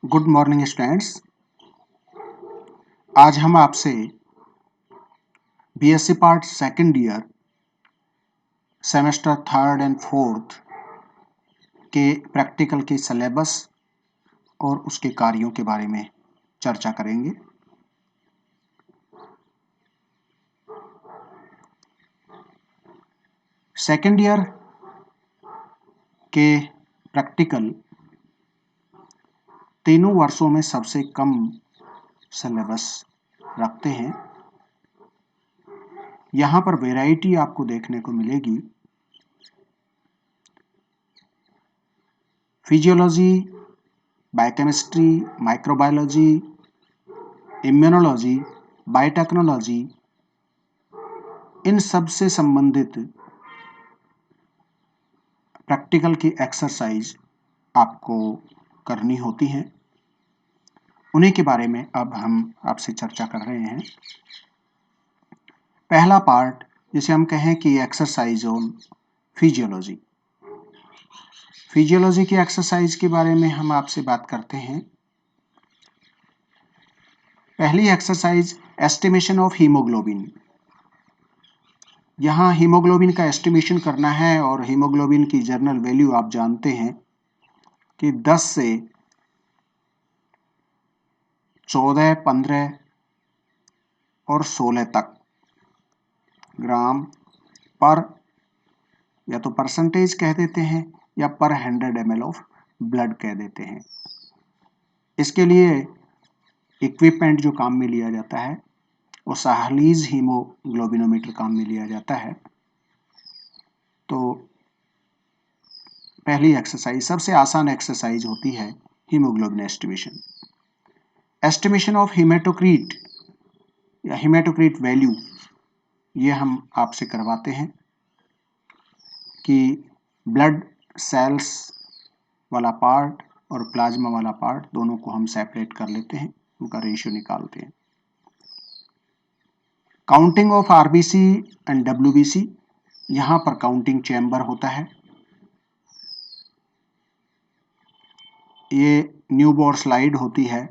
Good morning students. आज हम आपसे BSc part second year semester third and fourth के प्रैक्टिकल के सिलेबस और उसके कार्यों के बारे में चर्चा करेंगे। सेकंड ईयर के प्रैक्टिकल तीनों वर्षों में सबसे कम सिलेबस रखते हैं। यहाँ पर वैरायटी आपको देखने को मिलेगी। Physiology, biochemistry, microbiology, immunology, biotechnology, इन सब से संबंधित प्रैक्टिकल की एक्सरसाइज आपको करनी होती हैं। उन्हीं के बारे में अब हम आपसे चर्चा कर रहे हैं। पहला पार्ट जिसे हम कहें कि एक्सरसाइज ऑन फिजियोलॉजी। फिजियोलॉजी की एक्सरसाइज के बारे में हम आपसे बात करते हैं। पहली एक्सरसाइज एस्टिमेशन ऑफ हीमोग्लोबिन। यहाँ हीमोग्लोबिन का एस्टिमेशन करना है और हीमोग्लोबिन की जर्नल वैल्यू आप जानते हैं कि 10 से 14, 15 और 16 तक ग्राम पर, या तो परसेंटेज कह देते हैं या पर 100 ml ऑफ ब्लड कह देते हैं। इसके लिए इक्विपमेंट जो काम में लिया जाता है वो साहलीज हीमोग्लोबिनोमीटर काम में लिया जाता है। तो पहली एक्सरसाइज सबसे आसान एक्सरसाइज होती है हीमोग्लोबिन एस्टिमेशन। एस्टिमेशन ऑफ हीमेटोक्रीट या हीमेटोक्रीट वैल्यू, ये हम आपसे करवाते हैं कि ब्लड सेल्स वाला पार्ट और प्लाज्मा वाला पार्ट दोनों को हम सेपरेट कर लेते हैं, उनका रेशियो निकालते हैं। Counting of RBC and WBC, यहाँ पर काउंटिंग चैम्बर होता है। ये न्यूबोर स्लाइड होती है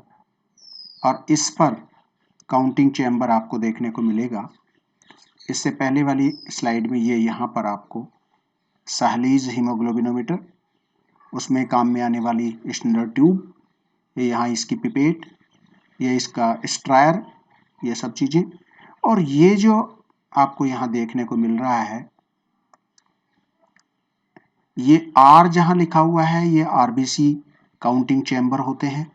और इस पर काउंटिंग चैम्बर आपको देखने को मिलेगा। इससे पहले वाली स्लाइड में ये यहाँ पर आपको साहलीज हीमोग्लोबिनोमीटर, उसमें काम में आने वाली स्टैंडर्ड ट्यूब, ये यहाँ इसकी पिपेट, ये इसका स्ट्रायर, ये सब चीज़ें। और ये जो आपको यहाँ देखने को मिल रहा है, ये आर जहाँ लिखा हुआ है ये आरबीसी काउंटिंग चैम्बर होते हैं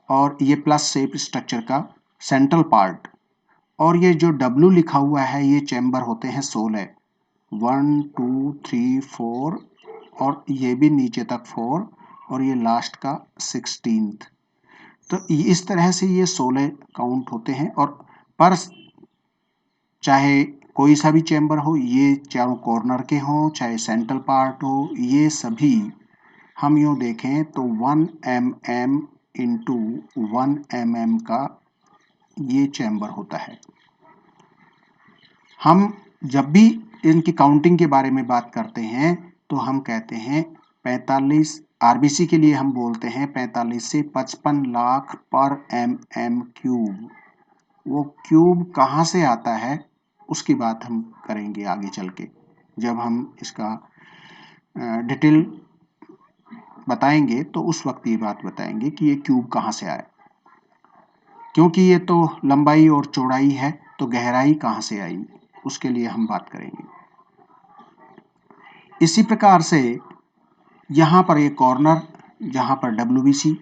और ये प्लस शेप स्ट्रक्चर का सेंट्रल पार्ट। और ये जो डब्ल्यू लिखा हुआ है ये चैम्बर होते हैं 16, 1, 2, 3, 4 और ये भी नीचे तक 4 और ये लास्ट का 16th। तो इस तरह से ये 16 काउंट होते हैं। और पर चाहे कोई सा भी चैम्बर हो, ये चारों कॉर्नर के हों चाहे सेंट्रल पार्ट हो, ये सभी हम यूँ देखें तो 1 mm इंटू 1 mm का ये चैम्बर होता है। हम जब भी इनकी काउंटिंग के बारे में बात करते हैं तो हम कहते हैं 45 आरबीसी के लिए हम बोलते हैं 45 से 55 लाख पर mm क्यूब। वो क्यूब कहाँ से आता है उसकी बात हम करेंगे आगे चल के, जब हम इसका डिटेल बताएंगे तो उस वक्त ये बात बताएंगे कि ये क्यूब कहाँ से आया। क्योंकि ये तो लंबाई और चौड़ाई है तो गहराई कहाँ से आई उसके लिए हम बात करेंगे। इसी प्रकार से यहाँ पर ये कॉर्नर, जहाँ पर डब्ल्यूबीसी,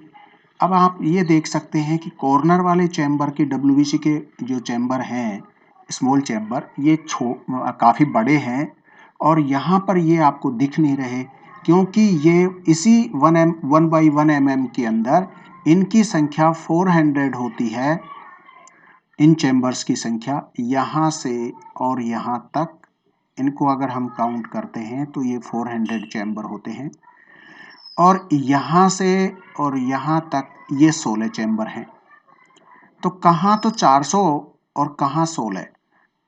अब आप ये देख सकते हैं कि कॉर्नर वाले चैम्बर के डब्ल्यूबीसी के जो चैम्बर हैं स्मॉल चैम्बर, ये काफ़ी बड़े हैं और यहाँ पर ये आपको दिख नहीं रहे क्योंकि ये इसी 1/1 mm के अंदर इनकी संख्या 400 होती है। इन चैम्बर्स की संख्या यहाँ से और यहाँ तक, इनको अगर हम काउंट करते हैं तो ये 400 चैम्बर होते हैं और यहाँ से और यहाँ तक ये 16 चैम्बर हैं। तो कहाँ तो 400 और कहाँ 16।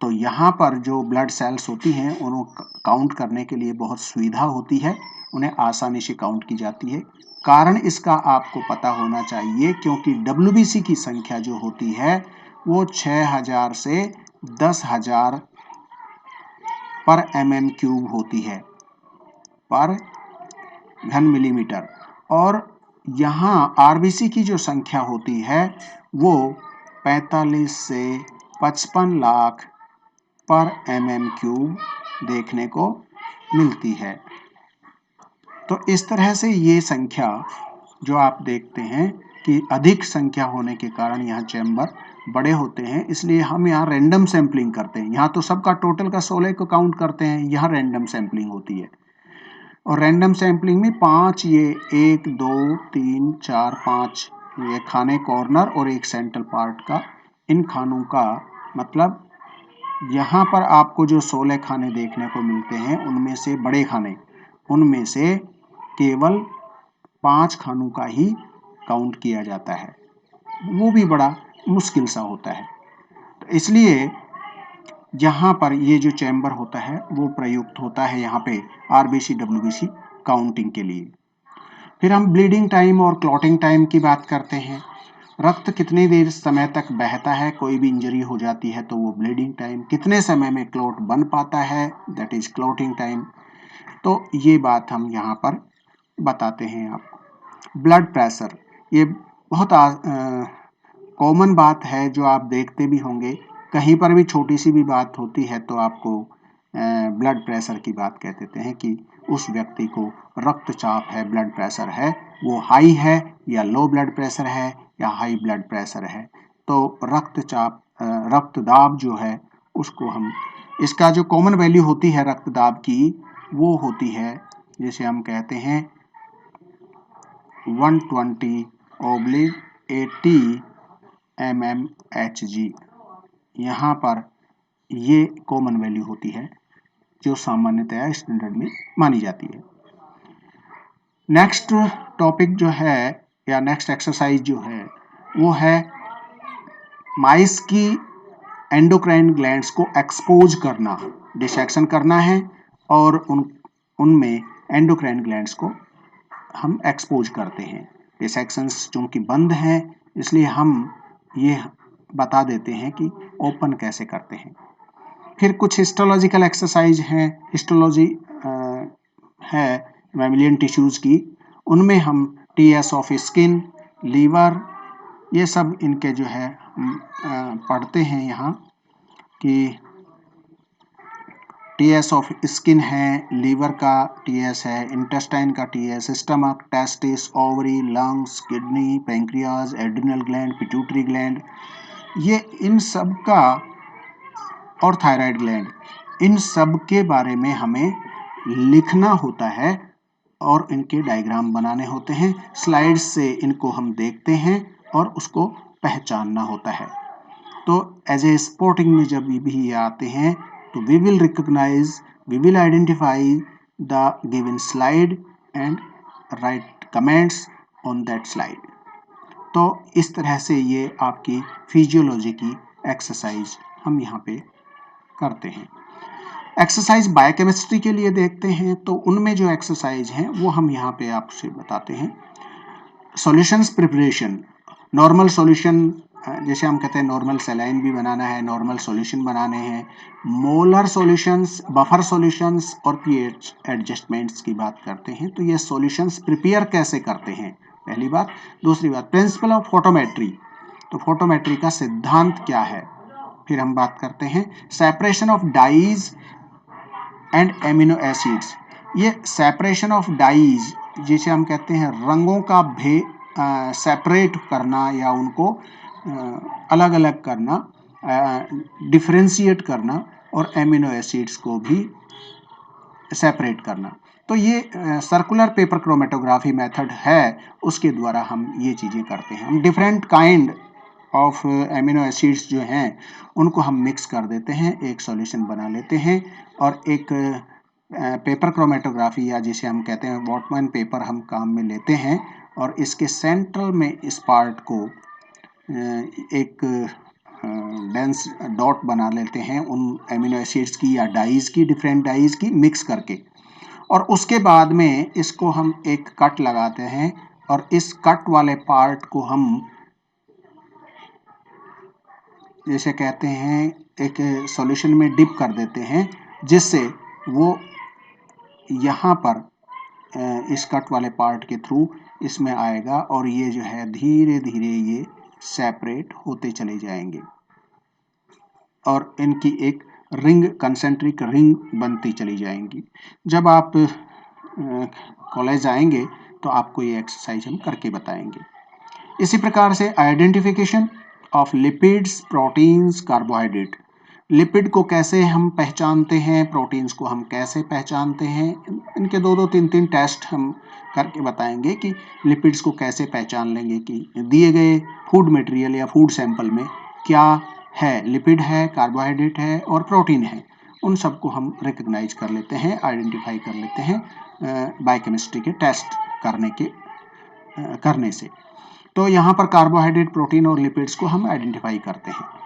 तो यहाँ पर जो ब्लड सेल्स होती हैं उन्हें काउंट करने के लिए बहुत सुविधा होती है, उन्हें आसानी से काउंट की जाती है। कारण इसका आपको पता होना चाहिए, क्योंकि WBC की संख्या जो होती है वो 6000 से 10,000 पर mm³ होती है, पर घन मिलीमीटर। और यहाँ RBC की जो संख्या होती है वो 45 से 55 लाख पर mm³ देखने को मिलती है। तो इस तरह से ये संख्या जो आप देखते हैं कि अधिक संख्या होने के कारण यहाँ चैम्बर बड़े होते हैं, इसलिए हम यहाँ रैंडम सैंपलिंग करते हैं। यहाँ तो सबका टोटल का 16 को काउंट करते हैं, यहाँ रैंडम सैंपलिंग होती है। और रैंडम सैंपलिंग में 5 ये 1 2 3 4 5 ये खाने कॉर्नर और एक सेंट्रल पार्ट का, इन खानों का मतलब यहाँ पर आपको जो 16 खाने देखने को मिलते हैं उनमें से बड़े खाने, उनमें से केवल 5 खानों का ही काउंट किया जाता है, वो भी बड़ा मुश्किल सा होता है। तो इसलिए यहाँ पर ये जो चैम्बर होता है वो प्रयुक्त होता है यहाँ पे RBC WBC काउंटिंग के लिए। फिर हम ब्लीडिंग टाइम और क्लॉटिंग टाइम की बात करते हैं। रक्त कितनी देर समय तक बहता है, कोई भी इंजरी हो जाती है तो वो ब्लीडिंग टाइम, कितने समय में क्लॉट बन पाता है, दैट इज क्लॉटिंग टाइम। तो ये बात हम यहाँ पर बताते हैं आपको। ब्लड प्रेशर, ये बहुत कॉमन बात है जो आप देखते भी होंगे, कहीं पर भी छोटी सी भी बात होती है तो आपको ब्लड प्रेशर की बात कह देते हैं कि उस व्यक्ति को रक्तचाप है, ब्लड प्रेशर है, वो हाई है या लो ब्लड प्रेशर है या हाई ब्लड प्रेशर है। तो रक्तचाप, रक्तदाब जो है उसको हम, इसका जो कॉमन वैल्यू होती है रक्तदाब की वो होती है, जैसे हम कहते हैं 120/80 mmHg। यहाँ पर ये कॉमन वैल्यू होती है जो सामान्यतया स्टैंडर्ड में मानी जाती है। नेक्स्ट टॉपिक जो है या नेक्स्ट एक्सरसाइज जो है वो है माइस की एंडोक्राइन ग्लैंड्स को एक्सपोज करना, डिसेक्शन करना है और उनमें एंडोक्राइन ग्लैंड्स को हम एक्सपोज करते हैं। डिसेक्शंस चूंकि बंद हैं इसलिए हम ये बता देते हैं कि ओपन कैसे करते हैं। फिर कुछ हिस्टोलॉजिकल एक्सरसाइज हैं, हिस्टोलॉजी है मैमिलियन टिश्यूज की, उनमें हम TS ऑफ स्किन, लीवर, ये सब इनके जो है पढ़ते हैं यहाँ कि TS ऑफ स्किन है, लीवर का TS है, इंटेस्टाइन का TS, stomach, testis, ovary, lungs, kidney, pancreas, adrenal gland, pituitary gland, ये इन सब का, और थायराइड ग्लैंड, इन सब के बारे में हमें लिखना होता है और इनके डायग्राम बनाने होते हैं। स्लाइड्स से इनको हम देखते हैं और उसको पहचानना होता है। तो एज ए स्पोर्टिंग में जब भी ये आते हैं तो we will recognise, we will identify the given slide and write comments on that slide. तो इस तरह से ये आपकी फिजियोलॉजी की एक्सरसाइज हम यहाँ पे करते हैं। एक्सरसाइज बायोकेमिस्ट्री के लिए देखते हैं तो उनमें जो एक्सरसाइज हैं वो हम यहाँ पे आपसे बताते हैं। सॉल्यूशंस प्रिपरेशन, नॉर्मल सॉल्यूशन, जैसे हम कहते हैं नॉर्मल सलाइन भी बनाना है, नॉर्मल सॉल्यूशन बनाने हैं, मोलर सॉल्यूशंस, बफर सॉल्यूशंस और पीएच एडजस्टमेंट्स की बात करते हैं। तो ये सॉल्यूशंस प्रिपेयर कैसे करते हैं, पहली बात। दूसरी बात प्रिंसिपल ऑफ फोटोमेट्री, तो फोटोमेट्री का सिद्धांत क्या है। फिर हम बात करते हैं separation of dyes and amino acids, ये सेपरेशन ऑफ डाइज जिसे हम कहते हैं रंगों का सेपरेट करना या उनको अलग अलग करना, डिफरेंशिएट करना, और एमिनो एसिड्स को भी सेपरेट करना। तो ये सर्कुलर पेपर क्रोमेटोग्राफी मेथड है, उसके द्वारा हम ये चीज़ें करते हैं। हम different kind of amino acids जो हैं उनको हम मिक्स कर देते हैं, एक सॉल्यूशन बना लेते हैं और एक पेपर क्रोमेटोग्राफी या जिसे हम कहते हैं वॉटमैन पेपर हम काम में लेते हैं और इसके सेंट्रल में इस पार्ट को एक डेंस डॉट बना लेते हैं उन एमिनो एसिड्स की या डाइज की, डिफरेंट डाइज की मिक्स करके, और उसके बाद में इसको हम एक कट लगाते हैं और इस कट वाले पार्ट को हम जैसे कहते हैं एक सॉल्यूशन में डिप कर देते हैं, जिससे वो यहाँ पर इस कट वाले पार्ट के थ्रू इसमें आएगा और ये जो है धीरे धीरे ये सेपरेट होते चले जाएंगे और इनकी एक रिंग, कंसेंट्रिक रिंग बनती चली जाएंगी। जब आप कॉलेज आएंगे तो आपको ये एक्सरसाइज हम करके बताएंगे। इसी प्रकार से identification of lipids, proteins, carbohydrate. Lipid को कैसे हम पहचानते हैं, प्रोटीन्स को हम कैसे पहचानते हैं, इनके दो तीन टेस्ट हम करके बताएंगे कि लिपिड्स को कैसे पहचान लेंगे कि दिए गए फूड मटेरियल या फूड सैंपल में क्या है, लिपिड है, कार्बोहाइड्रेट है और प्रोटीन है। उन सबको हम रिकग्नाइज कर लेते हैं, आइडेंटिफाई कर लेते हैं बायोकेमिस्ट्री के टेस्ट करने से। तो यहाँ पर कार्बोहाइड्रेट, प्रोटीन और लिपिड्स को हम आइडेंटिफाई करते हैं।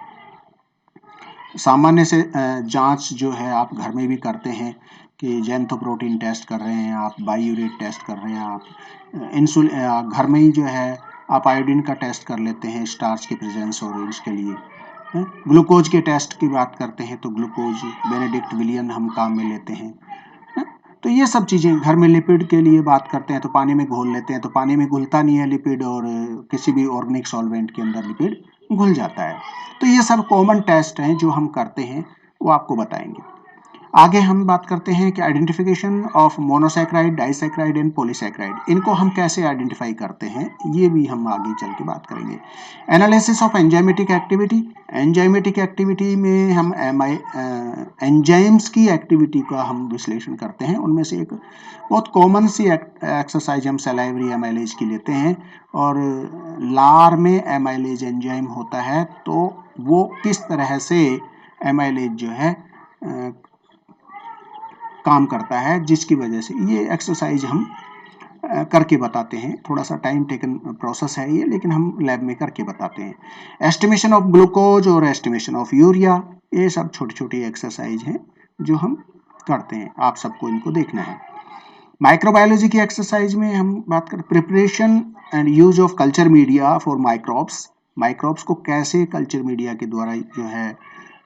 सामान्य से जांच जो है आप घर में भी करते हैं कि जेंथोप्रोटीन टेस्ट कर रहे हैं, आप बायूरेट टेस्ट कर रहे हैं, आप इंसुलिन घर में ही जो है आप आयोडीन का टेस्ट कर लेते हैं स्टार्च के प्रेजेंस और इसके लिए। ग्लूकोज के टेस्ट की बात करते हैं तो ग्लूकोज बेनेडिक्ट विलियन हम काम में लेते हैं। तो ये सब चीज़ें घर में लिपिड के लिए बात करते हैं तो पानी में घोल लेते हैं, तो पानी में घुलता नहीं है लिपिड और किसी भी ऑर्गेनिक सॉल्वेंट के अंदर लिपिड घुल जाता है। तो ये सब कॉमन टेस्ट हैं जो हम करते हैं, वो आपको बताएंगे। आगे हम बात करते हैं कि identification of monosaccharide, disaccharide and polysaccharide. इनको हम कैसे आइडेंटिफाई करते हैं ये भी हम आगे चल के बात करेंगे। Analysis of enzymatic activity. Enzymatic activity में हम एंजाइम्स की एक्टिविटी का हम विश्लेषण करते हैं। उनमें से एक बहुत कॉमन सी एक्सरसाइज हम सलाइवरी एमाइलेज की लेते हैं और लार में एमाइलेज एंजाइम होता है, तो वो किस तरह से एमाइलेज जो है काम करता है, जिसकी वजह से ये एक्सरसाइज हम करके बताते हैं। थोड़ा सा टाइम टेकन प्रोसेस है ये, लेकिन हम लैब में करके बताते हैं। एस्टिमेशन ऑफ ग्लूकोज और एस्टिमेशन ऑफ यूरिया, ये सब छोटी छोटी एक्सरसाइज हैं जो हम करते हैं, आप सबको इनको देखना है। माइक्रोबायोलॉजी की एक्सरसाइज में हम बात करें preparation and use of culture media for microbes. Microbes को कैसे कल्चर मीडिया के द्वारा जो है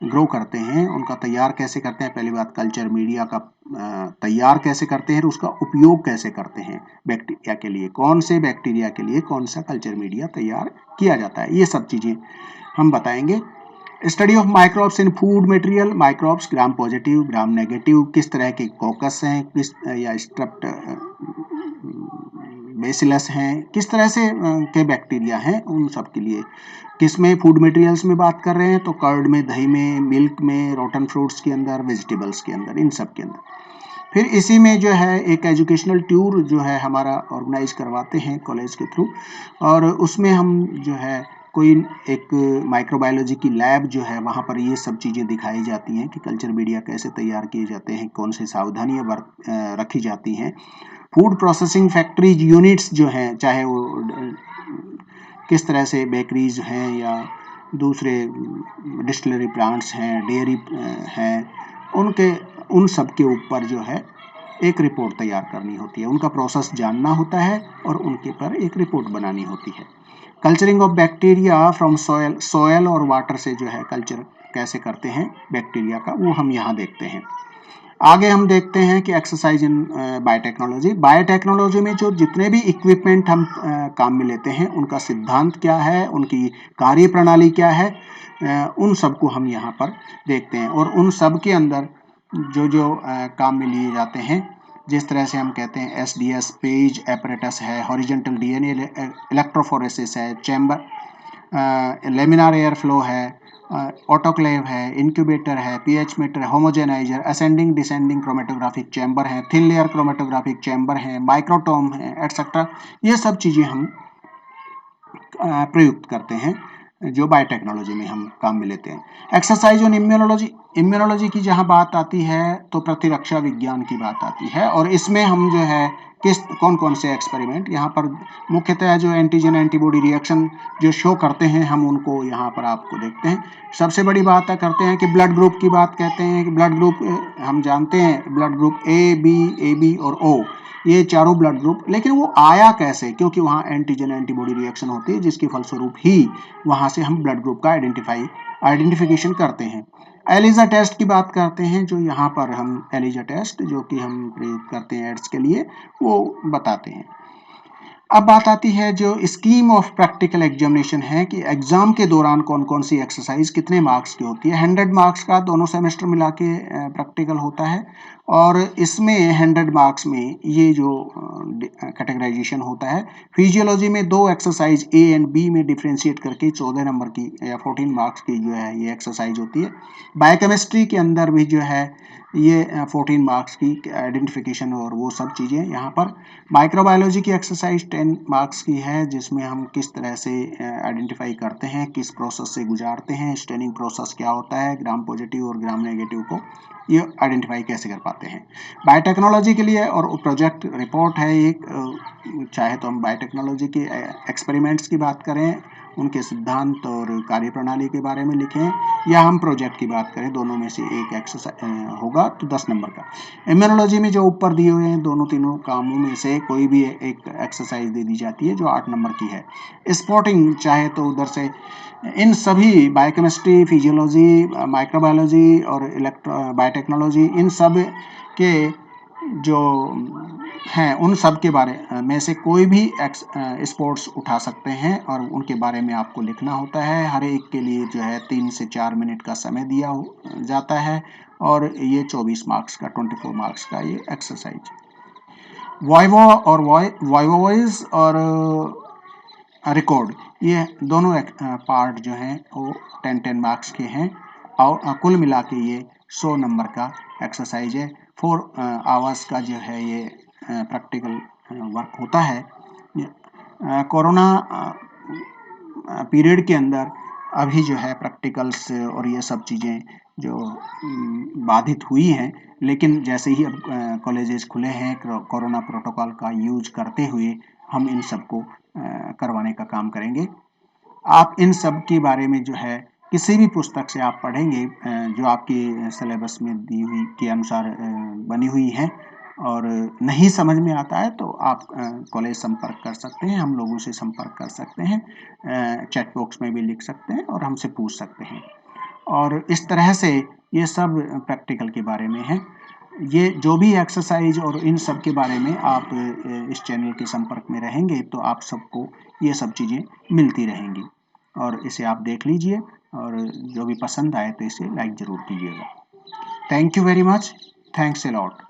ग्रो करते हैं, उनका तैयार कैसे करते हैं। पहली बात कल्चर मीडिया का तैयार कैसे करते हैं, उसका उपयोग कैसे करते हैं बैक्टीरिया के लिए, कौन से बैक्टीरिया के लिए कौन सा कल्चर मीडिया तैयार किया जाता है, ये सब चीज़ें हम बताएंगे। Study of microbes in food material. Microbes gram positive, gram negative, किस तरह के कॉकस हैं, किस या स्ट्रेप्ट बेसिलस हैं, किस तरह से के बैक्टीरिया हैं, उन सब के लिए। किसमें फूड मटेरियल्स में बात कर रहे हैं तो कर्ड में, दही में, मिल्क में, रोटन फ्रूट्स के अंदर, वेजिटेबल्स के अंदर, इन सब के अंदर। फिर इसी में जो है एक एजुकेशनल टूर जो है हमारा ऑर्गेनाइज करवाते हैं कॉलेज के थ्रू, और उसमें हम जो है कोई एक माइक्रोबायोलॉजी की लैब जो है वहाँ पर ये सब चीज़ें दिखाई जाती हैं कि कल्चर मीडिया कैसे तैयार किए जाते हैं, कौन सी सावधानियाँ रखी जाती हैं। फूड प्रोसेसिंग फैक्ट्रीज यूनिट्स जो हैं, चाहे वो किस तरह से बेकरीज हैं या दूसरे डिस्टिलरी प्लांट्स हैं, डेयरी हैं, उन सब के ऊपर जो है एक रिपोर्ट तैयार करनी होती है, उनका प्रोसेस जानना होता है और उनके पर एक रिपोर्ट बनानी होती है। Culturing of bacteria from soil और वाटर से जो है कल्चर कैसे करते हैं बैक्टीरिया का, वो हम यहाँ देखते हैं। आगे हम देखते हैं कि एक्सरसाइज इन बायोटेक्नोलॉजी। बायोटेक्नोलॉजी में जो जितने भी इक्विपमेंट हम काम में लेते हैं, उनका सिद्धांत क्या है, उनकी कार्य प्रणाली क्या है, उन सबको हम यहाँ पर देखते हैं। और उन सब के अंदर जो काम में लिए जाते हैं, जिस तरह से हम कहते हैं SDS पेज एपरेटस है, हॉरिजॉन्टल DNA इलेक्ट्रोफोरेसिस है, चैम्बर लेमिनार एयर फ्लो है, ऑटोक्लेव है, इंक्यूबेटर है, pH meter, homogeniser, ascending descending chromatographic chamber है, थिन लेयर क्रोमेटोग्राफिक चैम्बर है, माइक्रोटोम है, एटसेट्रा। ये सब चीज़ें हम प्रयुक्त करते हैं जो बायोटेक्नोलॉजी में हम काम में लेते हैं। Exercise on immunology. इम्यूनोलॉजी की जहाँ बात आती है तो प्रतिरक्षा विज्ञान की बात आती है, और इसमें हम जो है कौन कौन से एक्सपेरिमेंट यहाँ पर मुख्यतः जो एंटीजन एंटीबॉडी रिएक्शन जो शो करते हैं, हम उनको यहाँ पर आपको देखते हैं। सबसे बड़ी बात करते हैं कि ब्लड ग्रुप की बात कहते हैं कि ब्लड ग्रुप हम जानते हैं, blood group A, B, AB और O, ये चारों ब्लड ग्रुप, लेकिन वो आया कैसे, क्योंकि वहाँ एंटीजन एंटीबॉडी रिएक्शन होती है जिसके फलस्वरूप ही वहाँ से हम ब्लड ग्रुप का आइडेंटिफिकेशन करते हैं। एलिजा टेस्ट की बात करते हैं, जो यहाँ पर हम एलिजा टेस्ट जो कि हम प्रयोग करते हैं एड्स के लिए, वो बताते हैं। अब बात आती है जो स्कीम ऑफ प्रैक्टिकल एग्जामिनेशन है कि एग्जाम के दौरान कौन कौन सी एक्सरसाइज कितने मार्क्स की होती है। 100 मार्क्स का दोनों सेमेस्टर मिला के प्रैक्टिकल होता है, और इसमें 100 मार्क्स में ये जो कैटेगराइजेशन होता है, फिजियोलॉजी में 2 एक्सरसाइज ए एंड बी में डिफ्रेंशिएट करके 14 नंबर की या 14 मार्क्स की जो है ये एक्सरसाइज होती है। बायोकेमिस्ट्री के अंदर भी जो है ये 14 मार्क्स की आइडेंटिफिकेशन और वो सब चीज़ें यहाँ पर। माइक्रोबायोलॉजी की एक्सरसाइज 10 मार्क्स की है, जिसमें हम किस तरह से आइडेंटिफाई करते हैं, किस प्रोसेस से गुजारते हैं, स्टेनिंग प्रोसेस क्या होता है, ग्राम पॉजिटिव और ग्राम नेगेटिव को ये आइडेंटिफाई कैसे कर पाते हैं। बायोटेक्नोलॉजी के लिए और प्रोजेक्ट रिपोर्ट है एक, चाहे तो हम बायोटेक्नोलॉजी के एक्सपेरिमेंट्स की बात करें, उनके सिद्धांत और कार्यप्रणाली के बारे में लिखें, या हम प्रोजेक्ट की बात करें, दोनों में से एक एक्सरसाइज होगा तो 10 नंबर का। इम्यूनोलॉजी में जो ऊपर दिए हुए हैं दोनों तीनों कामों में से कोई भी एक एक्सरसाइज दे दी जाती है जो 8 नंबर की है। स्पॉटिंग चाहे तो उधर से इन सभी बायोकेमिस्ट्री, फिजियोलॉजी, माइक्रोबायोलॉजी और बायोटेक्नोलॉजी, इन सब के जो हैं उन सब के बारे में से कोई भी स्पोर्ट्स उठा सकते हैं, और उनके बारे में आपको लिखना होता है। हर एक के लिए जो है 3 से 4 मिनट का समय दिया जाता है, और ये 24 मार्क्स का 24 मार्क्स का ये एक्सरसाइज। वाइवा और वॉइस और रिकॉर्ड, ये दोनों पार्ट जो हैं वो 10 मार्क्स के हैं, और कुल मिला के ये 100 नंबर का एक्सरसाइज है। 4 आवर्स का जो है ये प्रैक्टिकल वर्क होता है। कोरोना पीरियड के अंदर अभी जो है प्रैक्टिकल्स और ये सब चीज़ें जो बाधित हुई हैं, लेकिन जैसे ही अब कॉलेजेस खुले हैं, कोरोना प्रोटोकॉल का यूज करते हुए हम इन सबको करवाने का काम करेंगे। आप इन सब के बारे में जो है किसी भी पुस्तक से आप पढ़ेंगे जो आपकी सिलेबस में दी हुई के अनुसार बनी हुई है, और नहीं समझ में आता है तो आप कॉलेज संपर्क कर सकते हैं, हम लोगों से संपर्क कर सकते हैं, चैट बॉक्स में भी लिख सकते हैं और हमसे पूछ सकते हैं। और इस तरह से ये सब प्रैक्टिकल के बारे में है। ये जो भी एक्सरसाइज और इन सब के बारे में आप इस चैनल के संपर्क में रहेंगे तो आप सबको ये सब चीज़ें मिलती रहेंगी, और इसे आप देख लीजिए, और जो भी पसंद आए तो इसे लाइक ज़रूर कीजिएगा। Thank you very much, thanks a lot.